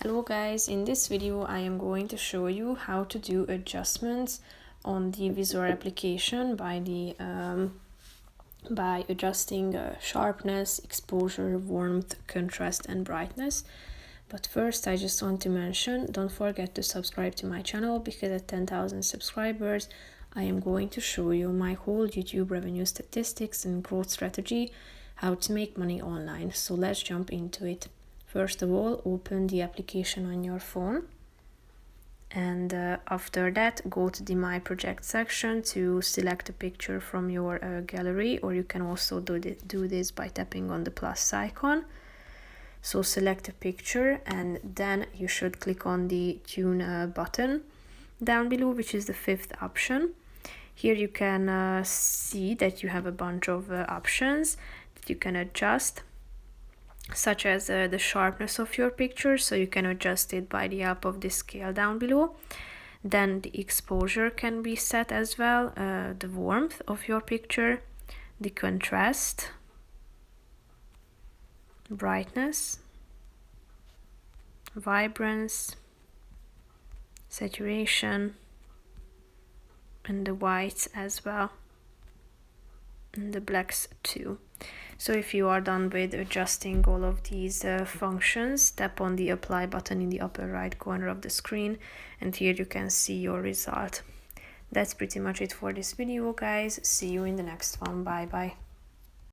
Hello guys, in this video I am going to show you how to do adjustments on the Visoir application by adjusting sharpness, exposure, warmth, contrast and brightness. But first I just want to mention, don't forget to subscribe to my channel because at 10,000 subscribers I am going to show you my whole YouTube revenue statistics and growth strategy, how to make money online. So let's jump into it. First of all, open the application on your phone, and after that go to the My Project section to select a picture from your gallery, or you can also do this by tapping on the plus icon. So select a picture and then you should click on the Tune button down below, which is the fifth option. Here you can see that you have a bunch of options that you can adjust, such as the sharpness of your picture, so you can adjust it by the help of this scale down below. Then the exposure can be set as well, the warmth of your picture, the contrast, brightness, vibrance, saturation, and the whites as well, and the blacks too. So if you are done with adjusting all of these functions, tap on the apply button in the upper right corner of the screen, and here you can see your result. That's pretty much it for this video guys. See you in the next one. Bye bye.